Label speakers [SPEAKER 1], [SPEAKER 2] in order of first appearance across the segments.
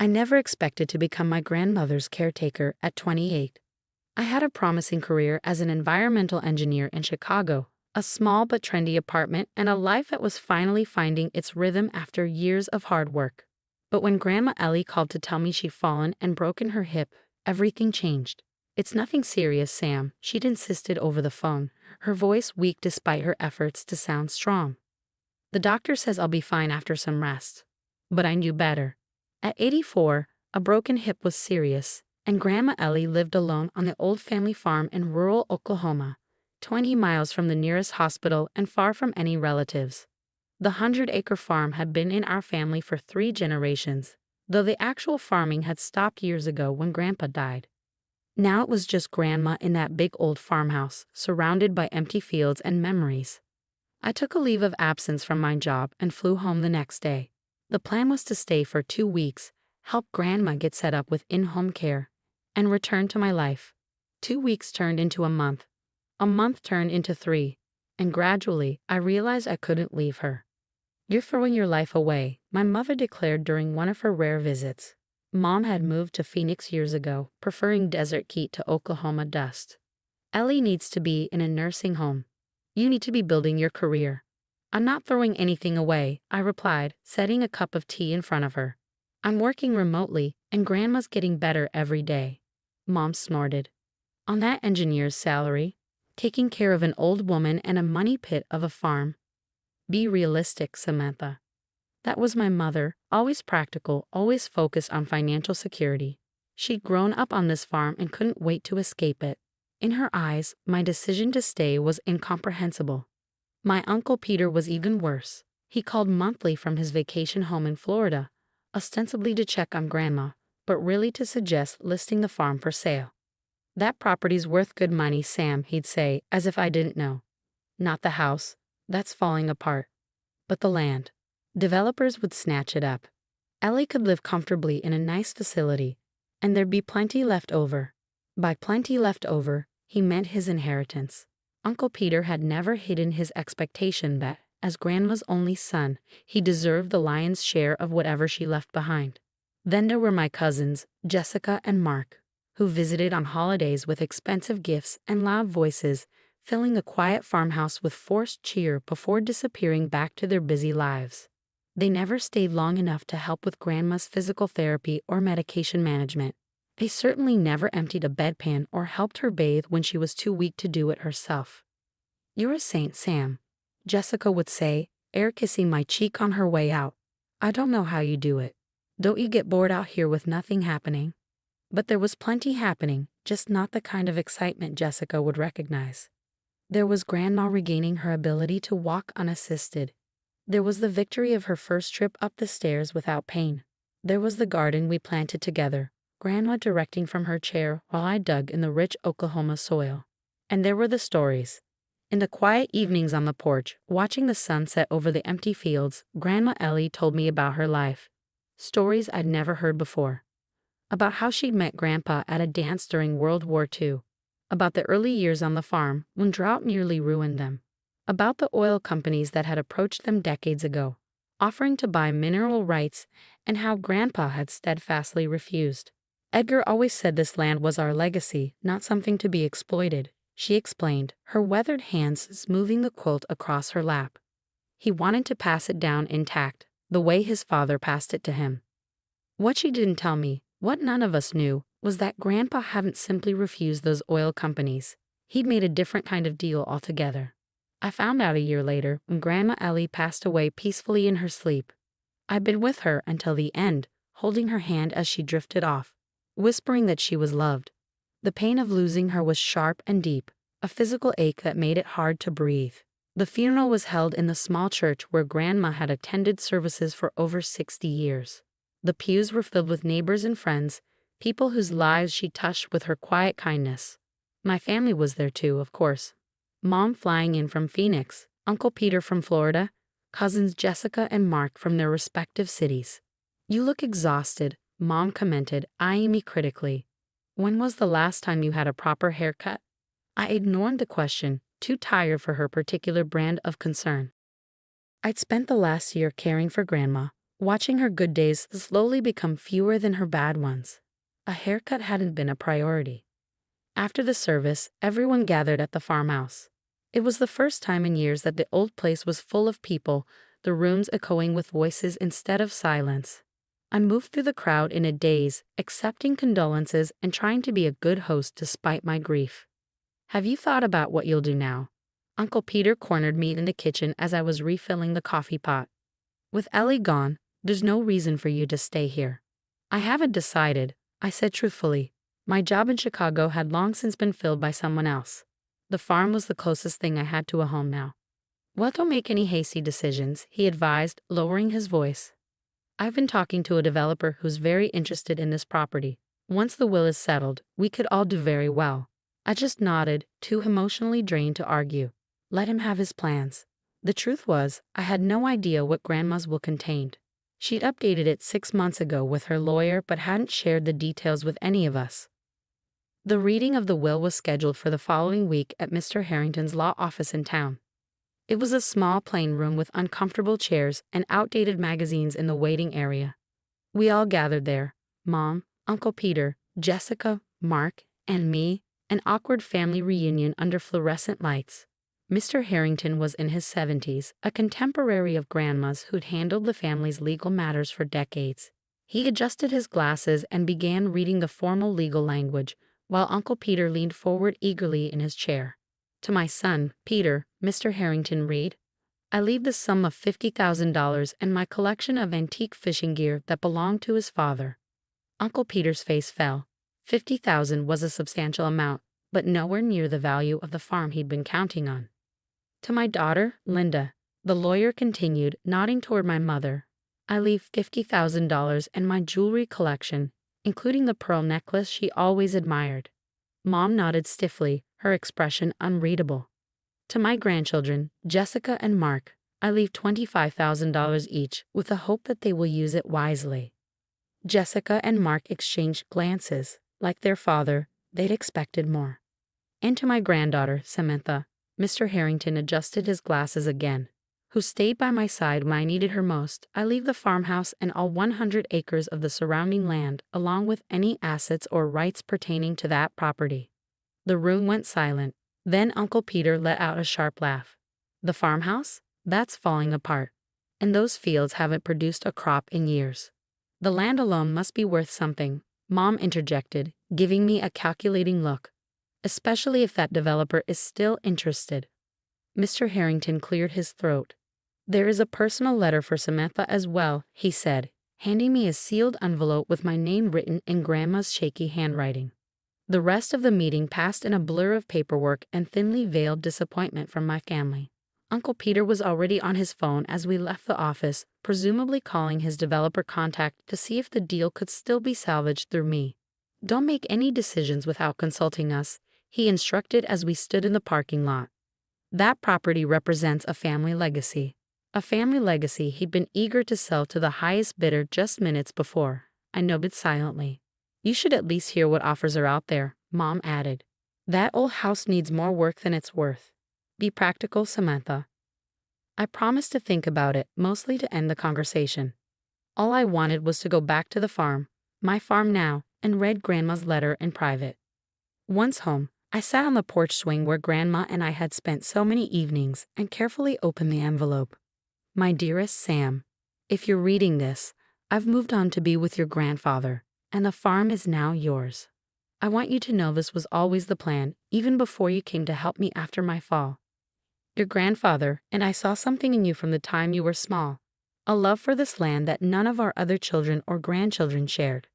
[SPEAKER 1] I never expected to become my grandmother's caretaker at 28. I had a promising career as an environmental engineer in Chicago, a small but trendy apartment, and a life that was finally finding its rhythm after years of hard work. But when Grandma Ellie called to tell me she'd fallen and broken her hip, everything changed. "It's nothing serious, Sam," she'd insisted over the phone, her voice weak despite her efforts to sound strong. "The doctor says I'll be fine after some rest." But I knew better. At 84, a broken hip was serious, and Grandma Ellie lived alone on the old family farm in rural Oklahoma, 20 miles from the nearest hospital and far from any relatives. The 100-acre farm had been in our family for 3 generations, though the actual farming had stopped years ago when Grandpa died. Now it was just Grandma in that big old farmhouse, surrounded by empty fields and memories. I took a leave of absence from my job and flew home the next day. The plan was to stay for 2 weeks, help Grandma get set up with in-home care, and return to my life. 2 weeks turned into a month turned into 3, and gradually I realized I couldn't leave her. "You're throwing your life away," my mother declared during one of her rare visits. Mom had moved to Phoenix years ago, preferring desert heat to Oklahoma dust. "Ellie needs to be in a nursing home. You need to be building your career." "I'm not throwing anything away," I replied, setting a cup of tea in front of her. "I'm working remotely, and Grandma's getting better every day." Mom snorted. "On that engineer's salary, taking care of an old woman and a money pit of a farm." "Be realistic, Samantha." That was my mother, always practical, always focused on financial security. She'd grown up on this farm and couldn't wait to escape it. In her eyes, my decision to stay was incomprehensible. My Uncle Peter was even worse. He called monthly from his vacation home in Florida, ostensibly to check on Grandma, but really to suggest listing the farm for sale. "That property's worth good money, Sam," he'd say, as if I didn't know. "Not the house. That's falling apart. But the land. Developers would snatch it up. Ellie could live comfortably in a nice facility, and there'd be plenty left over." By plenty left over, he meant his inheritance. Uncle Peter had never hidden his expectation that, as Grandma's only son, he deserved the lion's share of whatever she left behind. Then there were my cousins, Jessica and Mark, who visited on holidays with expensive gifts and loud voices, filling the quiet farmhouse with forced cheer before disappearing back to their busy lives. They never stayed long enough to help with Grandma's physical therapy or medication management. They certainly never emptied a bedpan or helped her bathe when she was too weak to do it herself. "You're a saint, Sam," Jessica would say, air kissing my cheek on her way out. "I don't know how you do it. Don't you get bored out here with nothing happening?" But there was plenty happening, just not the kind of excitement Jessica would recognize. There was Grandma regaining her ability to walk unassisted. There was the victory of her first trip up the stairs without pain. There was the garden we planted together, Grandma directing from her chair while I dug in the rich Oklahoma soil. And there were the stories. In the quiet evenings on the porch, watching the sun set over the empty fields, Grandma Ellie told me about her life. Stories I'd never heard before. About how she'd met Grandpa at a dance during World War II. About the early years on the farm when drought nearly ruined them. About the oil companies that had approached them decades ago, offering to buy mineral rights, and how Grandpa had steadfastly refused. "Edgar always said this land was our legacy, not something to be exploited," she explained, her weathered hands smoothing the quilt across her lap. "He wanted to pass it down intact, the way his father passed it to him." What she didn't tell me, what none of us knew, was that Grandpa hadn't simply refused those oil companies. He'd made a different kind of deal altogether. I found out a year later when Grandma Ellie passed away peacefully in her sleep. I'd been with her until the end, holding her hand as she drifted off, whispering that she was loved. The pain of losing her was sharp and deep, a physical ache that made it hard to breathe. The funeral was held in the small church where Grandma had attended services for over 60 years. The pews were filled with neighbors and friends, people whose lives she touched with her quiet kindness. My family was there too, of course. Mom flying in from Phoenix, Uncle Peter from Florida, cousins Jessica and Mark from their respective cities. "You look exhausted," Mom commented, eyeing me critically. "When was the last time you had a proper haircut?" I ignored the question, too tired for her particular brand of concern. I'd spent the last year caring for Grandma, watching her good days slowly become fewer than her bad ones. A haircut hadn't been a priority. After the service, everyone gathered at the farmhouse. It was the first time in years that the old place was full of people, the rooms echoing with voices instead of silence. I moved through the crowd in a daze, accepting condolences and trying to be a good host despite my grief. "Have you thought about what you'll do now?" Uncle Peter cornered me in the kitchen as I was refilling the coffee pot. "With Ellie gone, there's no reason for you to stay here." "I haven't decided," I said truthfully. My job in Chicago had long since been filled by someone else. The farm was the closest thing I had to a home now. "Well, don't make any hasty decisions," he advised, lowering his voice. "I've been talking to a developer who's very interested in this property. Once the will is settled, we could all do very well." I just nodded, too emotionally drained to argue. Let him have his plans. The truth was, I had no idea what Grandma's will contained. She'd updated it 6 months ago with her lawyer but hadn't shared the details with any of us. The reading of the will was scheduled for the following week at Mr. Harrington's law office in town. It was a small plain room with uncomfortable chairs and outdated magazines in the waiting area. We all gathered there, Mom, Uncle Peter, Jessica, Mark, and me, an awkward family reunion under fluorescent lights. Mr. Harrington was in his 70s, a contemporary of Grandma's who'd handled the family's legal matters for decades. He adjusted his glasses and began reading the formal legal language, while Uncle Peter leaned forward eagerly in his chair. "To my son, Peter," Mr. Harrington read, "I leave the sum of $50,000 and my collection of antique fishing gear that belonged to his father." Uncle Peter's face fell. 50,000 was a substantial amount, but nowhere near the value of the farm he'd been counting on. "To my daughter, Linda," the lawyer continued, nodding toward my mother, "I leave $50,000 and my jewelry collection, including the pearl necklace she always admired." Mom nodded stiffly, her expression unreadable. "To my grandchildren, Jessica and Mark, I leave $25,000 each, with the hope that they will use it wisely." Jessica and Mark exchanged glances. Like their father, they'd expected more. "And to my granddaughter, Samantha," Mr. Harrington adjusted his glasses again, "who stayed by my side when I needed her most, I leave the farmhouse and all 100 acres of the surrounding land, along with any assets or rights pertaining to that property." The room went silent. Then Uncle Peter let out a sharp laugh. "The farmhouse? That's falling apart. And those fields haven't produced a crop in years." "The land alone must be worth something," Mom interjected, giving me a calculating look. "Especially if that developer is still interested." Mr. Harrington cleared his throat. "There is a personal letter for Samantha as well," he said, handing me a sealed envelope with my name written in Grandma's shaky handwriting. The rest of the meeting passed in a blur of paperwork and thinly veiled disappointment from my family. Uncle Peter was already on his phone as we left the office, presumably calling his developer contact to see if the deal could still be salvaged through me. "Don't make any decisions without consulting us," he instructed as we stood in the parking lot. That property represents a family legacy. A family legacy he'd been eager to sell to the highest bidder just minutes before. I nodded silently. "You should at least hear what offers are out there," Mom added. "That old house needs more work than it's worth. Be practical, Samantha." I promised to think about it, mostly to end the conversation. All I wanted was to go back to the farm, my farm now, and read Grandma's letter in private. Once home, I sat on the porch swing where Grandma and I had spent so many evenings and carefully opened the envelope. "My dearest Sam, if you're reading this, I've moved on to be with your grandfather, and the farm is now yours. I want you to know this was always the plan, even before you came to help me after my fall. Your grandfather and I saw something in you from the time you were small, a love for this land that none of our other children or grandchildren shared.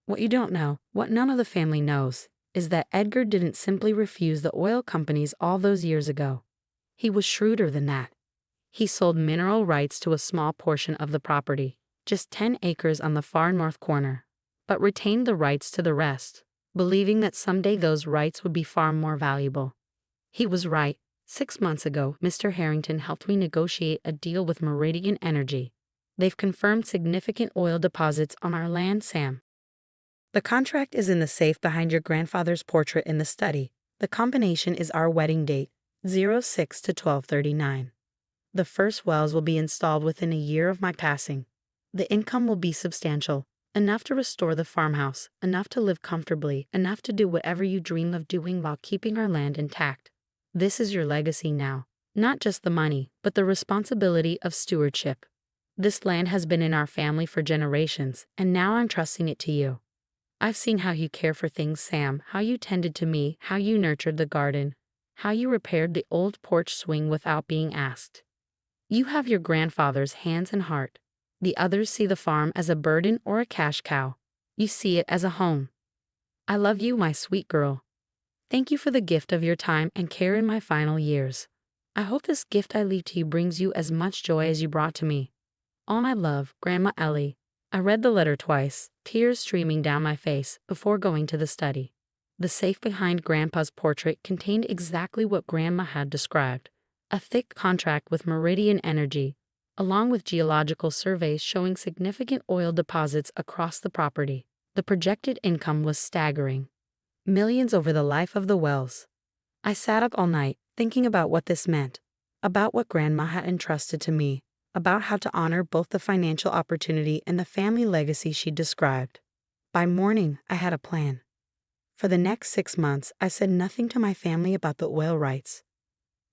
[SPEAKER 1] What you don't know, what none of the family knows, is that Edgar didn't simply refuse the oil companies all those years ago. He was shrewder than that. He sold mineral rights to a small portion of the property, just 10 acres on the far north corner, but retained the rights to the rest, believing that someday those rights would be far more valuable. He was right. 6 months ago, Mr. Harrington helped me negotiate a deal with Meridian Energy. They've confirmed significant oil deposits on our land, Sam. The contract is in the safe behind your grandfather's portrait in the study. The combination is our wedding date, 06 to 12/39. The first wells will be installed within a year of my passing. The income will be substantial, enough to restore the farmhouse, enough to live comfortably, enough to do whatever you dream of doing while keeping our land intact. This is your legacy now. Not just the money, but the responsibility of stewardship. This land has been in our family for generations, and now I'm trusting it to you. I've seen how you care for things, Sam, how you tended to me, how you nurtured the garden, how you repaired the old porch swing without being asked. You have your grandfather's hands and heart. The others see the farm as a burden or a cash cow. You see it as a home. I love you, my sweet girl. Thank you for the gift of your time and care in my final years. I hope this gift I leave to you brings you as much joy as you brought to me. All my love, Grandma Ellie. I read the letter twice, tears streaming down my face, before going to the study. The safe behind Grandpa's portrait contained exactly what Grandma had described: a thick contract with Meridian Energy, along with geological surveys showing significant oil deposits across the property. The projected income was staggering. Millions over the life of the wells. I sat up all night, thinking about what this meant, about what Grandma had entrusted to me, about how to honor both the financial opportunity and the family legacy she described. By morning, I had a plan. For the next 6 months, I said nothing to my family about the oil rights.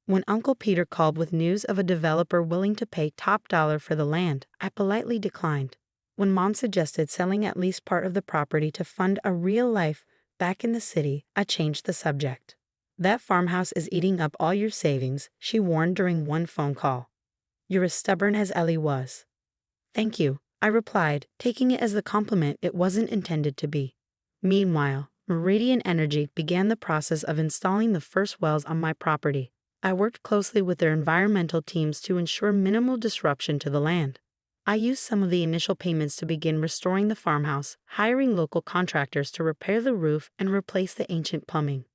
[SPEAKER 1] When Uncle Peter called with news of a developer willing to pay top dollar for the land, I politely declined. When Mom suggested selling at least part of the property to fund a real life back in the city, I changed the subject. That farmhouse is eating up all your savings, she warned during one phone call. You're as stubborn as Ellie was. Thank you, I replied, taking it as the compliment it wasn't intended to be. Meanwhile, Meridian Energy began the process of installing the first wells on my property. I worked closely with their environmental teams to ensure minimal disruption to the land. I used some of the initial payments to begin restoring the farmhouse, hiring local contractors to repair the roof and replace the ancient plumbing.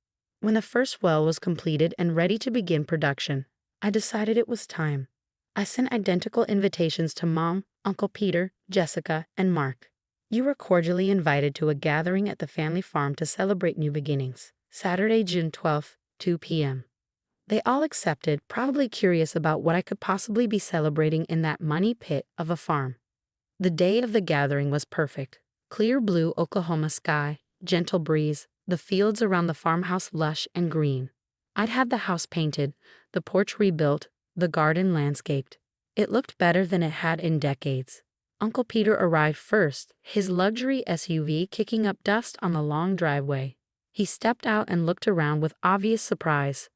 [SPEAKER 1] When the first well was completed and ready to begin production, I decided it was time. I sent identical invitations to Mom, Uncle Peter, Jessica, and Mark. You were cordially invited to a gathering at the family farm to celebrate new beginnings, Saturday, June 12th, 2 p.m. They all accepted, probably curious about what I could possibly be celebrating in that money pit of a farm. The day of the gathering was perfect. Clear blue Oklahoma sky, gentle breeze, the fields around the farmhouse lush and green. I'd had the house painted, the porch rebuilt, the garden landscaped. It looked better than it had in decades. Uncle Peter arrived first, his luxury SUV kicking up dust on the long driveway. He stepped out and looked around with obvious surprise.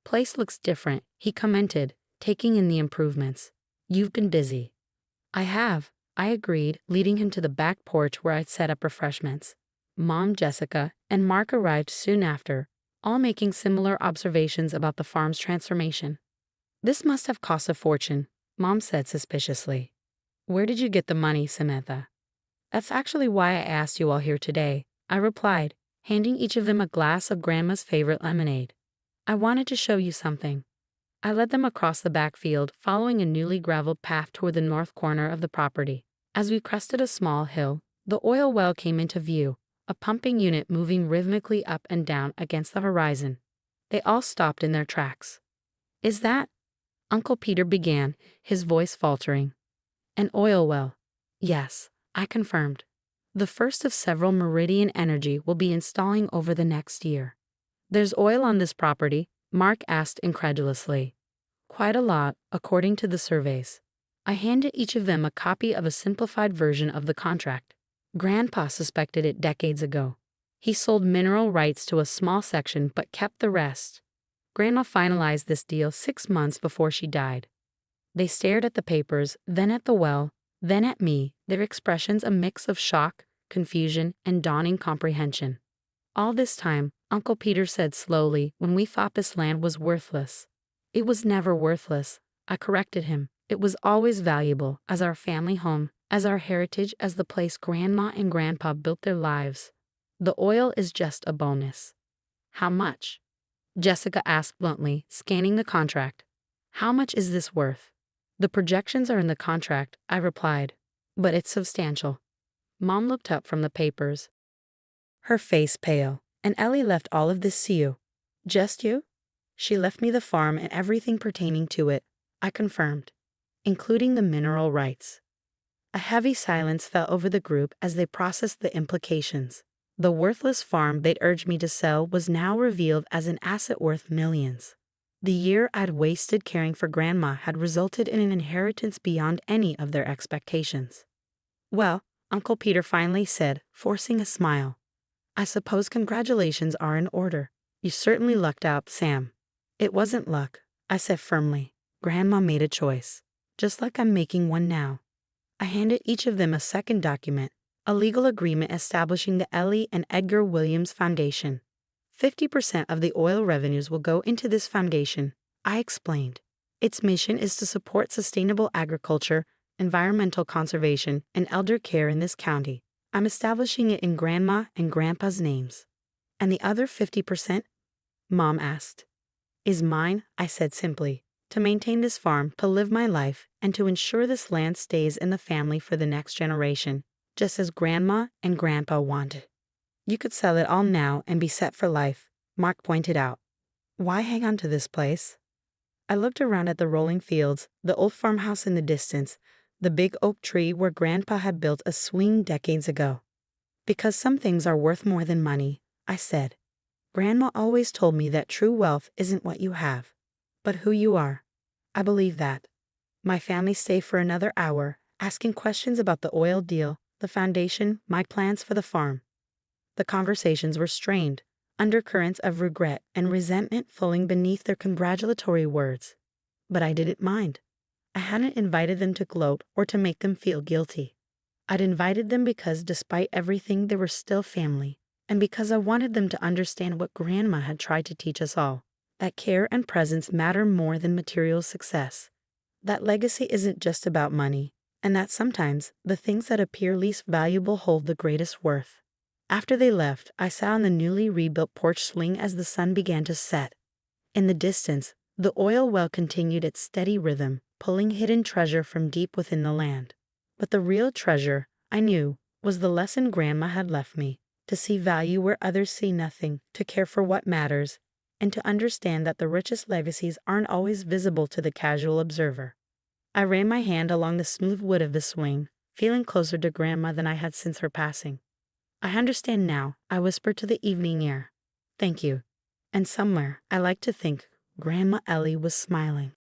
[SPEAKER 1] Place looks different, he commented, taking in the improvements. You've been busy. I have, I agreed, leading him to the back porch where I'd set up refreshments. Mom, Jessica, and Mark arrived soon after, all making similar observations about the farm's transformation. This must have cost a fortune, Mom said suspiciously. Where did you get the money, Samantha? That's actually why I asked you all here today, I replied, handing each of them a glass of Grandma's favorite lemonade. I wanted to show you something. I led them across the backfield, following a newly graveled path toward the north corner of the property. As we crested a small hill, the oil well came into view, a pumping unit moving rhythmically up and down against the horizon. They all stopped in their tracks. Is that? Uncle Peter began, his voice faltering. An oil well. Yes, I confirmed. The first of several Meridian Energy will be installing over the next year. There's oil on this property? Mark asked incredulously. Quite a lot, according to the surveys. I handed each of them a copy of a simplified version of the contract. Grandpa suspected it decades ago. He sold mineral rights to a small section but kept the rest. Grandma finalized this deal 6 months before she died. They stared at the papers, then at the well, then at me, their expressions a mix of shock, confusion, and dawning comprehension. All this time, Uncle Peter said slowly, when we thought this land was worthless. It was never worthless, I corrected him. It was always valuable, as our family home, as our heritage, as the place Grandma and Grandpa built their lives. The oil is just a bonus. How much? Jessica asked bluntly, scanning the contract. How much is this worth? The projections are in the contract, I replied. But it's substantial. Mom looked up from the papers, her face pale. And Ellie left all of this to you? Just you? She left me the farm and everything pertaining to it, I confirmed, including the mineral rights. A heavy silence fell over the group as they processed the implications. The worthless farm they'd urged me to sell was now revealed as an asset worth millions. The year I'd wasted caring for Grandma had resulted in an inheritance beyond any of their expectations. "Well," Uncle Peter finally said, forcing a smile, "I suppose congratulations are in order. You certainly lucked out, Sam." "It wasn't luck," I said firmly. "Grandma made a choice, just like I'm making one now." I handed each of them a second document, a legal agreement establishing the Ellie and Edgar Williams Foundation. 50% of the oil revenues will go into this foundation, I explained. Its mission is to support sustainable agriculture, environmental conservation, and elder care in this county. I'm establishing it in Grandma and Grandpa's names. "And the other 50%? Mom asked. "Is mine," I said simply. "To maintain this farm, to live my life, and to ensure this land stays in the family for the next generation, just as Grandma and Grandpa wanted." "You could sell it all now and be set for life," Mark pointed out. "Why hang on to this place?" I looked around at the rolling fields, the old farmhouse in the distance, the big oak tree where Grandpa had built a swing decades ago. "Because some things are worth more than money," I said. "Grandma always told me that true wealth isn't what you have, but who you are. I believe that." My family stayed for another hour, asking questions about the oil deal, the foundation, my plans for the farm. The conversations were strained, undercurrents of regret and resentment flowing beneath their congratulatory words. But I didn't mind. I hadn't invited them to gloat or to make them feel guilty. I'd invited them because despite everything they were still family, and because I wanted them to understand what Grandma had tried to teach us all, that care and presence matter more than material success, that legacy isn't just about money, and that sometimes the things that appear least valuable hold the greatest worth. After they left, I sat on the newly rebuilt porch swing as the sun began to set. In the distance, the oil well continued its steady rhythm, pulling hidden treasure from deep within the land. But the real treasure, I knew, was the lesson Grandma had left me: to see value where others see nothing, to care for what matters, and to understand that the richest legacies aren't always visible to the casual observer. I ran my hand along the smooth wood of the swing, feeling closer to Grandma than I had since her passing. "I understand now," I whispered to the evening air. "Thank you." And somewhere, I like to think, Grandma Ellie was smiling.